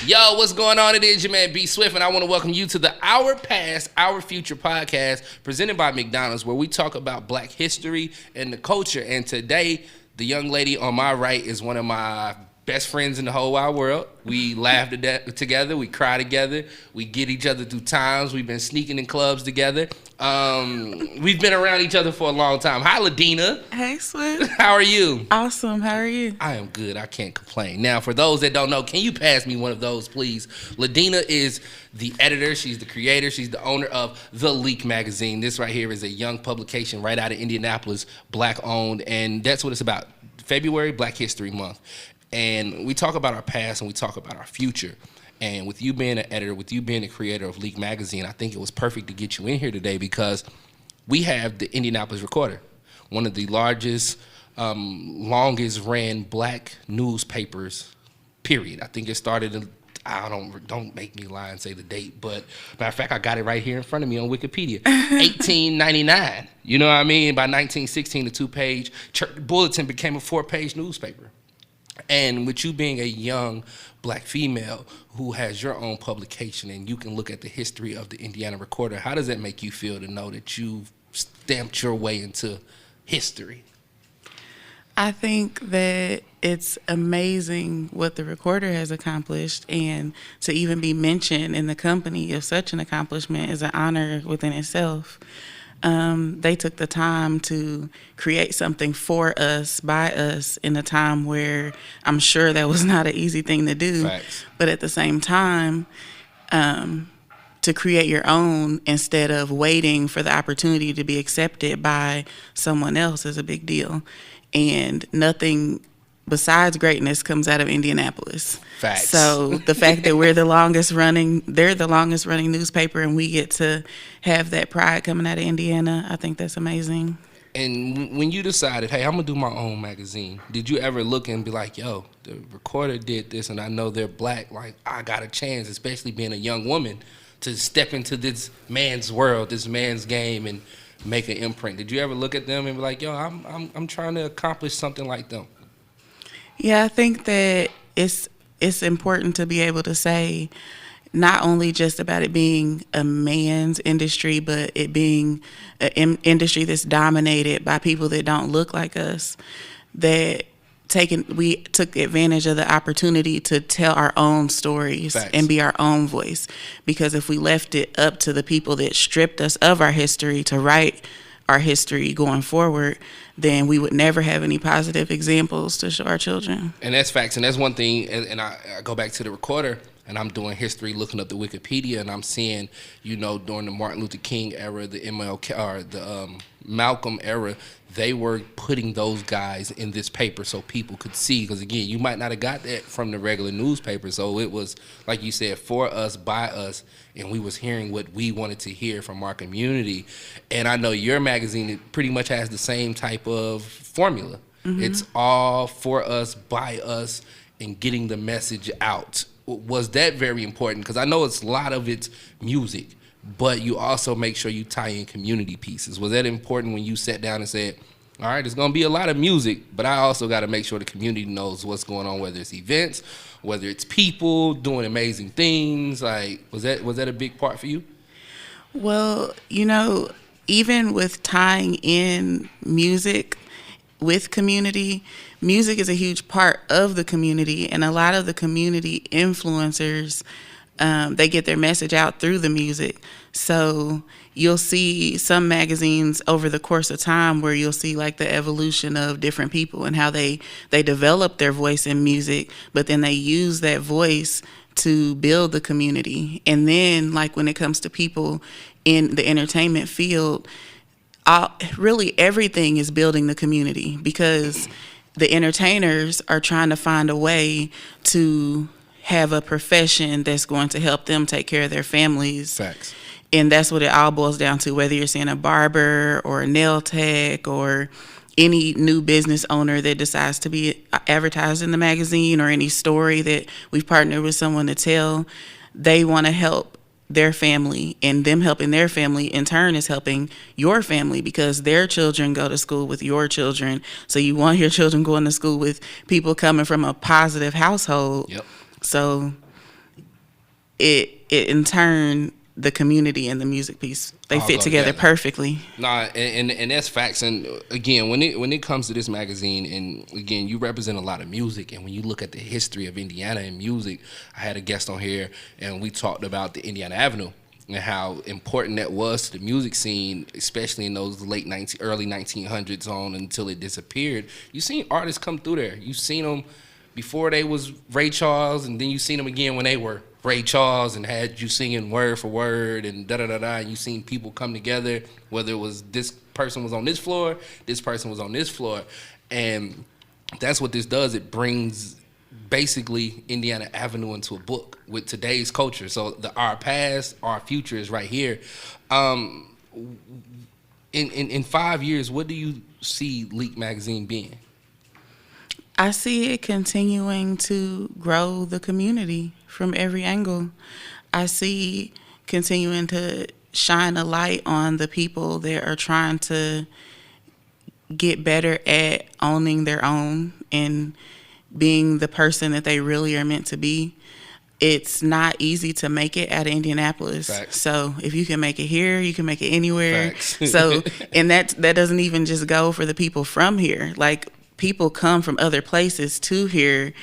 Yo, what's going on? It is your man B Swift, and I want to welcome you to the Our Past, Our Future podcast presented by McDonald's, where we talk about Black history and the culture. And today, the young lady on my right is one of my best friends in the whole wide world. We laugh together, we cry together, we get each other through times. We've been sneaking in clubs together. We've been around each other for a long time. Hi, Ledeana. Hey, Swift. How are you? Awesome. How are you? I am good. I can't complain. Now, for those that don't know, can you pass me one of those, please? Ledeana is the editor. She's the creator. She's the owner of The Leak magazine. This right here is a young publication right out of Indianapolis, Black-owned, and that's what it's about. February, Black History Month. And we talk about our past and we talk about our future. And with you being an editor, with you being the creator of Leak magazine, I think it was perfect to get you in here today because we have the Indianapolis Recorder, one of the largest, longest ran Black newspapers, period. I think it started in, don't make me lie and say the date, but matter of fact, I got it right here in front of me on Wikipedia. 1899. You know what I mean? By 1916, the two-page bulletin became a four-page newspaper. And with you being a young Black female who has your own publication and you can look at the history of the Indiana Recorder, how does that make you feel to know that you've stamped your way into history? I think that it's amazing what the Recorder has accomplished, and to even be mentioned in the company of such an accomplishment is an honor within itself. They took the time to create something for us, by us, in a time where I'm sure that was not an easy thing to do. Facts. But at the same time, to create your own instead of waiting for the opportunity to be accepted by someone else is a big deal. And nothing besides greatness comes out of Indianapolis. Facts. So the fact that they're the longest running newspaper, and we get to have that pride coming out of Indiana, I think that's amazing. And when you decided, hey, I'm going to do my own magazine, did you ever look and be like, yo, the Recorder did this and I know they're Black, like I got a chance, especially being a young woman, to step into this man's world, this man's game, and make an imprint? Did you ever look at them and be like, yo, I'm trying to accomplish something like them? Yeah, I think that it's important to be able to say not only just about it being a man's industry, but it being an industry that's dominated by people that don't look like us, that we took advantage of the opportunity to tell our own stories. Facts. And be our own voice. Because if we left it up to the people that stripped us of our history to write our history going forward, then we would never have any positive examples to show our children. And that's facts. And that's one thing. And I go back to the Recorder, and I'm doing history, looking up the Wikipedia, and I'm seeing, during the Martin Luther King era, the MLK, or the Malcolm era, they were putting those guys in this paper so people could see. Because again, you might not have got that from the regular newspaper. So it was, like you said, for us, by us, and we was hearing what we wanted to hear from our community. And I know your magazine, it pretty much has the same type of formula. Mm-hmm. It's all for us, by us, and getting the message out. Was that very important? Because I know a lot of it's music, but you also make sure you tie in community pieces. Was that important when you sat down and said, all right, there's going to be a lot of music, but I also got to make sure the community knows what's going on, whether it's events, whether it's people doing amazing things? Like, was that a big part for you? Well, even with tying in music with community, music is a huge part of the community, and a lot of the community influencers, they get their message out through the music. So you'll see some magazines over the course of time where you'll see like the evolution of different people and how they develop their voice in music, but then they use that voice to build the community. And then like when it comes to people in the entertainment field, really everything is building the community, because the entertainers are trying to find a way to have a profession that's going to help them take care of their families. Facts. And that's what it all boils down to, whether you're seeing a barber or a nail tech or any new business owner that decides to be advertised in the magazine, or any story that we've partnered with someone to tell. They want to help their family, and them helping their family in turn is helping your family, because their children go to school with your children. So you want your children going to school with people coming from a positive household. Yep. So it in turn, the community and the music piece, they All fit go together together. perfectly. Nah, and that's facts. And again, when it comes to this magazine, and again, you represent a lot of music. And when you look at the history of Indiana and music, I had a guest on here, and we talked about the Indiana Avenue and how important that was to the music scene, especially in those early 1900s on until it disappeared. You seen artists come through there. You seen them before they was Ray Charles, and then you seen them again when they were Ray Charles, and had you singing word for word and da da da da. And you seen people come together, whether it was this person was on this floor, this person was on this floor, and that's what this does. It brings basically Indiana Avenue into a book with today's culture. So our past, our future is right here. In 5 years, what do you see Leak Magazine being? I see it continuing to grow the community from every angle. I see continuing to shine a light on the people that are trying to get better at owning their own and being the person that they really are meant to be. It's not easy to make it out of Indianapolis. Facts. So if you can make it here, you can make it anywhere. Facts. So, and that doesn't even just go for the people from here. Like, people come from other places to here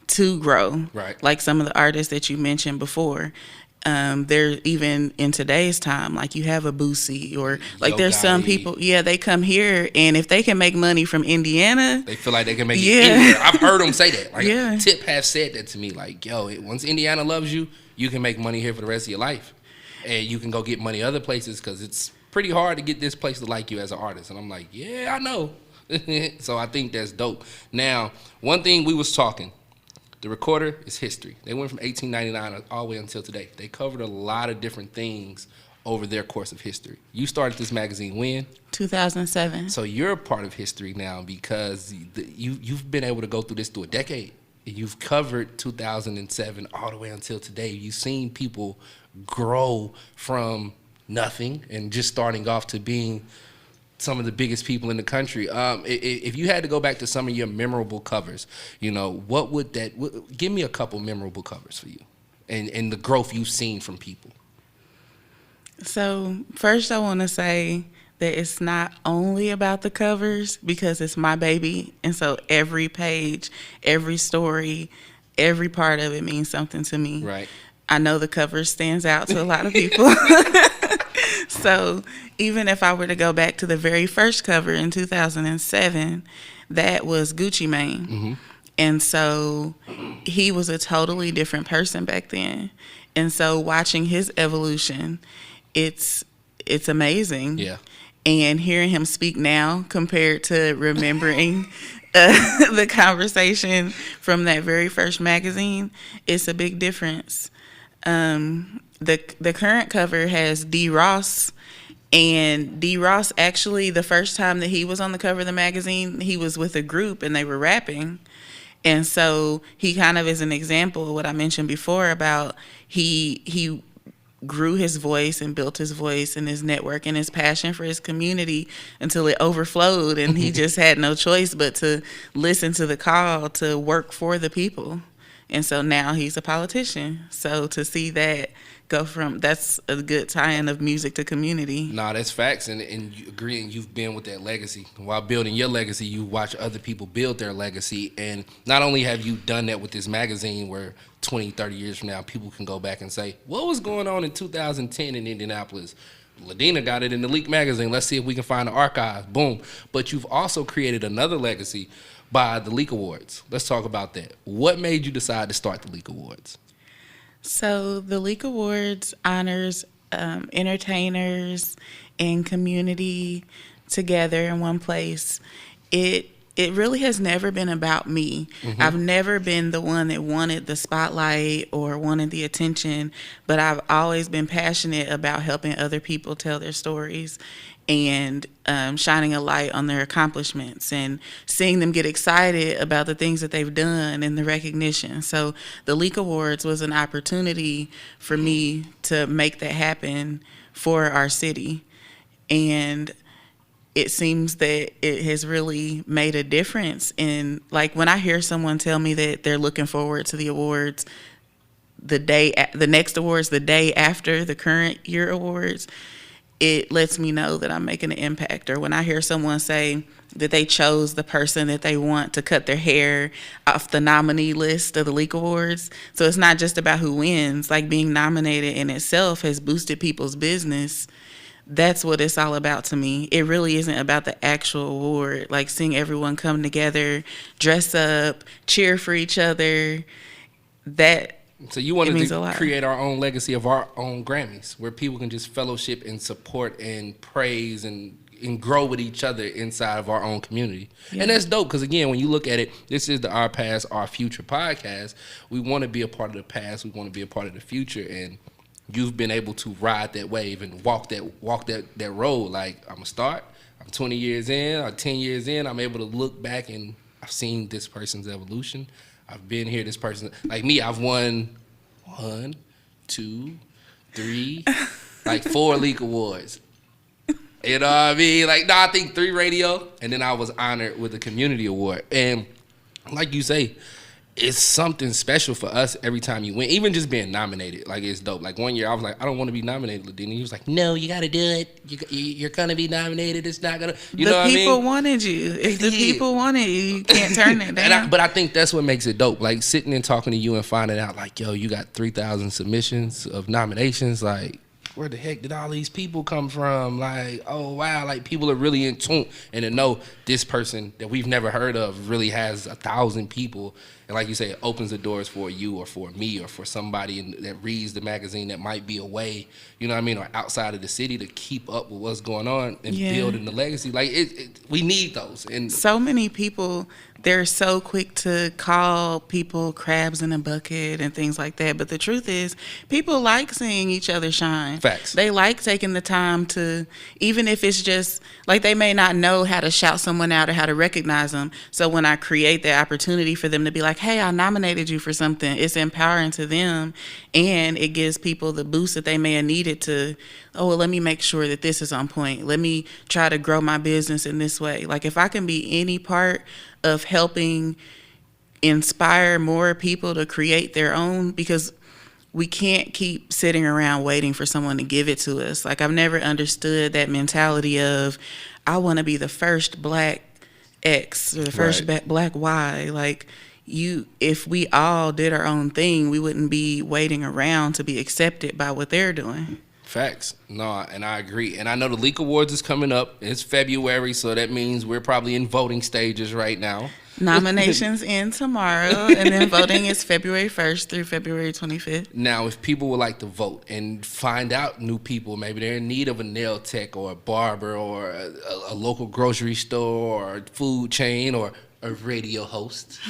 to grow. Right. Like some of the artists that you mentioned before. They're even in today's time, like you have a Boosie or like Yo there's some Gotti. people, they come here, and if they can make money from Indiana, They feel like they can make Yeah. it anywhere. I've heard them say that. Like, Yeah. Tip have said that to me. Like, yo, once Indiana loves you, you can make money here for the rest of your life. And you can go get money other places because it's pretty hard to get this place to like you as an artist. And I'm like, yeah, I know. So I think that's dope. Now, one thing we was talking, the Recorder is history. They went from 1899 all the way until today. They covered a lot of different things over their course of history. You started this magazine when? 2007. So you're a part of history now because you've been able to go through this through a decade. You've covered 2007 all the way until today. You've seen people grow from nothing and just starting off to being some of the biggest people in the country. If you had to go back to some of your memorable covers, what would give me a couple memorable covers for you and the growth you've seen from people. So first I want to say that it's not only about the covers because it's my baby. And so every page, every story, every part of it means something to me. Right. I know the cover stands out to a lot of people. So even if I were to go back to the very first cover in 2007, that was Gucci Mane. Mm-hmm. And so he was a totally different person back then. And so watching his evolution, it's amazing. Yeah. And hearing him speak now compared to remembering the conversation from that very first magazine, it's a big difference. The current cover has D. Ross, and D. Ross actually, the first time that he was on the cover of the magazine, he was with a group and they were rapping. And so he kind of is an example of what I mentioned before about he grew his voice and built his voice and his network and his passion for his community until it overflowed, and he just had no choice but to listen to the call to work for the people. And so now he's a politician. So to see that go from, that's a good tie-in of music to community. Nah, that's facts, and you agree, and you've been with that legacy. While building your legacy, you watch other people build their legacy, and not only have you done that with this magazine where 20, 30 years from now, people can go back and say, what was going on in 2010 in Indianapolis? Ledeana got it in the Leak magazine. Let's see if we can find the archive. Boom. But you've also created another legacy by the Leak Awards. Let's talk about that. What made you decide to start the Leak Awards? So the Leak Awards honors entertainers and community together in one place. It really has never been about me. Mm-hmm. I've never been the one that wanted the spotlight or wanted the attention, but I've always been passionate about helping other people tell their stories and shining a light on their accomplishments and seeing them get excited about the things that they've done and the recognition. So the Leak Awards was an opportunity for me to make that happen for our city. And it seems that it has really made a difference in, like, when I hear someone tell me that they're looking forward to the awards, the next awards, the day after the current year awards, it lets me know that I'm making an impact. Or when I hear someone say that they chose the person that they want to cut their hair off the nominee list of the Leak Awards. So it's not just about who wins. Like, being nominated in itself has boosted people's business. That's what it's all about to me. It really isn't about the actual award. Like, seeing everyone come together, dress up, cheer for each other, that so you wanted to create our own legacy of our own Grammys, where people can just fellowship and support and praise and grow with each other inside of our own community. Yeah. And that's dope, because again, when you look at it, this is the Our Past, Our Future podcast. We want to be a part of the past. We want to be a part of the future. And you've been able to ride that wave and walk that road. Like, I'm going to start. I'm 20 years in or 10 years in. I'm able to look back and I've seen this person's evolution. I've been here, this person. Like me, I've won 1, 2, 3, like 4 Leak Awards. You know what I mean? Like, no, I think 3 radio, and then I was honored with a community award. And like you say, it's something special for us every time you win. Even just being nominated, like, it's dope. Like, one year I was like, I don't want to be nominated, Ledeana. He was like, no, you got to do it. You're going to be nominated. It's not going to, you know what I mean? The people wanted you. If the people wanted you can't turn it down. But I think that's what makes it dope. Like, sitting and talking to you and finding out, like, yo, you got 3,000 submissions of nominations. Like, where the heck did all these people come from? Like, oh, wow. Like, people are really in tune. And to know this person that we've never heard of really has 1,000 people. And like you say, it opens the doors for you or for me or for somebody that reads the magazine that might be away, you know what I mean, or outside of the city, to keep up with what's going on and building the legacy. Like, we need those. And so many people, they're so quick to call people crabs in a bucket and things like that. But the truth is, people like seeing each other shine. Facts. They like taking the time to, even if it's just, like, they may not know how to shout someone out or how to recognize them. So when I create the opportunity for them to be like, hey, I nominated you for something, it's empowering to them. And it gives people the boost that they may have needed to, oh, well, let me make sure that this is on point. Let me try to grow my business in this way. Like, if I can be any part of helping inspire more people to create their own, because we can't keep sitting around waiting for someone to give it to us. Like, I've never understood that mentality of, I want to be the first Black X or the first Black Y. Like, if we all did our own thing, we wouldn't be waiting around to be accepted by what they're doing. Facts. No, and I agree. And I know the Leak Awards is coming up. It's February, so that means we're probably in voting stages right now. Nominations in tomorrow, and then voting is February 1st through February 25th. Now, if people would like to vote and find out new people, maybe they're in need of a nail tech or a barber or a local grocery store or a food chain or a radio host,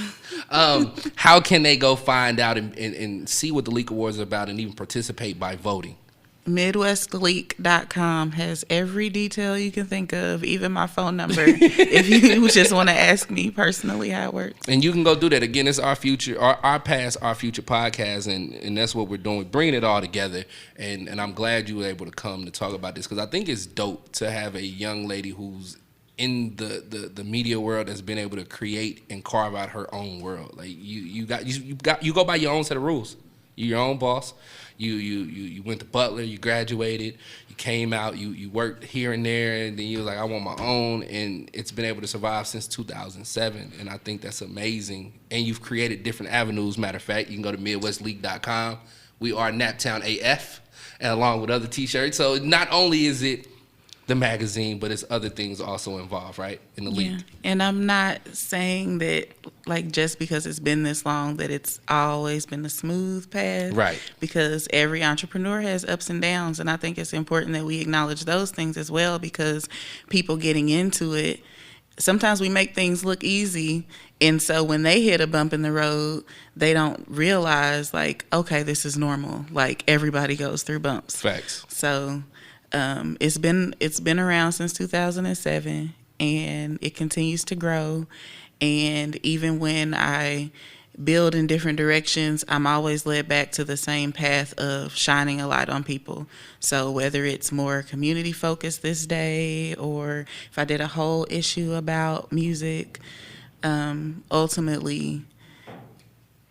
how can they go find out and see what the Leak Awards are about and even participate by voting? MidwestLeak.com has every detail you can think of, even my phone number, if you just want to ask me personally how it works. And you can go do that. Again, it's Our Future, our Past, Our Future podcast, and that's what we're doing. We're bringing it all together, and I'm glad you were able to come to talk about this, because I think it's dope to have a young lady who's in the media world that's been able to create and carve out her own world. Like, you go by your own set of rules. You're your own boss. You went to Butler, you graduated, you came out, you worked here and there, and then you was like, I want my own, and it's been able to survive since 2007, and I think that's amazing. And you've created different avenues. Matter of fact, you can go to MidwestLeak.com. We are Naptown AF, and along with other T-shirts. So not only is it the magazine, but it's other things also involved, right, in the Leak. And I'm not saying that, like, just because it's been this long that it's always been a smooth path, right? Because every entrepreneur has ups and downs, and I think it's important that we acknowledge those things as well, because people getting into it, sometimes we make things look easy, and so when they hit a bump in the road, they don't realize, like, okay, this is normal. Like, everybody goes through bumps. Facts. So it's been around since 2007, and it continues to grow. And even when I build in different directions, I'm always led back to the same path of shining a light on people. So whether it's more community focused this day, or if I did a whole issue about music, ultimately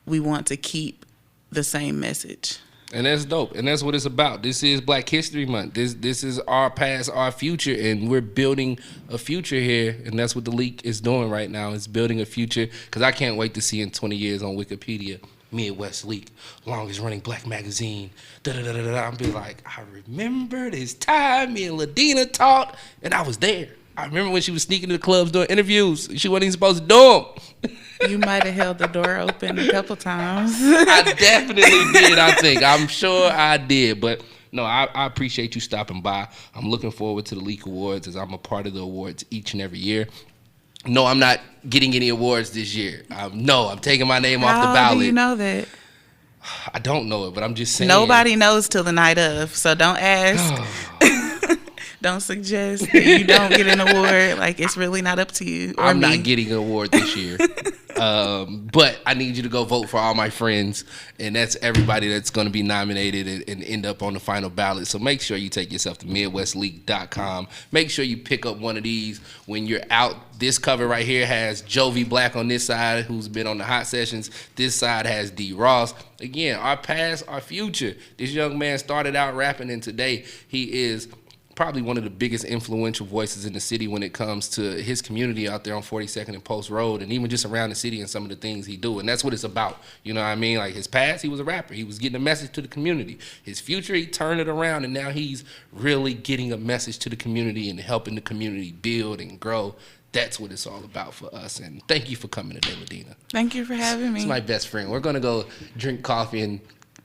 we want to keep the same message. And that's dope. And that's what it's about. This is Black History Month. This is our past, our future, and we're building a future here. And that's what the Leak is doing right now. It's building a future. Because I can't wait to see in 20 years on Wikipedia, Midwest Leak, longest running black magazine. I'll be like, I remember this time me and Ledeana taught, and I was there. I remember when she was sneaking to the clubs doing interviews. She wasn't even supposed to do them. You might have held the door open a couple times. I definitely did, I think. I'm sure I did. But no, I appreciate you stopping by. I'm looking forward to the Leak Awards as I'm a part of the awards each and every year. No, I'm not getting any awards this year. I'm taking my name off the ballot. How do you know that? I don't know it, but I'm just saying. Nobody knows till the night of, so don't ask. Don't suggest that you don't get an award. Like, it's really not up to you or I'm me. not getting an award this year. But I need you to go vote for all my friends, and that's everybody that's going to be nominated and end up on the final ballot. So make sure you take yourself to MidwestLeak.com. Make sure you pick up one of these when you're out. This cover right here has Jovi Black on this side, who's been on the Hot Sessions. This side has D. Ross. Again, our past, our future. This young man started out rapping, and today he is probably one of the biggest influential voices in the city when it comes to his community out there on 42nd and Post Road, and even just around the city and some of the things he do. And that's what it's about. You know what I mean? Like, his past, he was a rapper. He was getting a message to the community. His future, he turned it around, and now he's really getting a message to the community and helping the community build and grow. That's what it's all about for us. And thank you for coming today, Ledeana. Thank you for having me. It's my best friend. We're going to go drink coffee and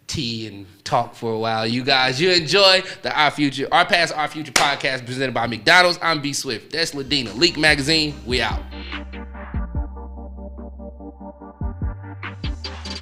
tea and talk for a while. You guys, you enjoy the Our Past, Our Future podcast presented by McDonald's. I'm B Swift. That's Ledeana. Leak Magazine. We out.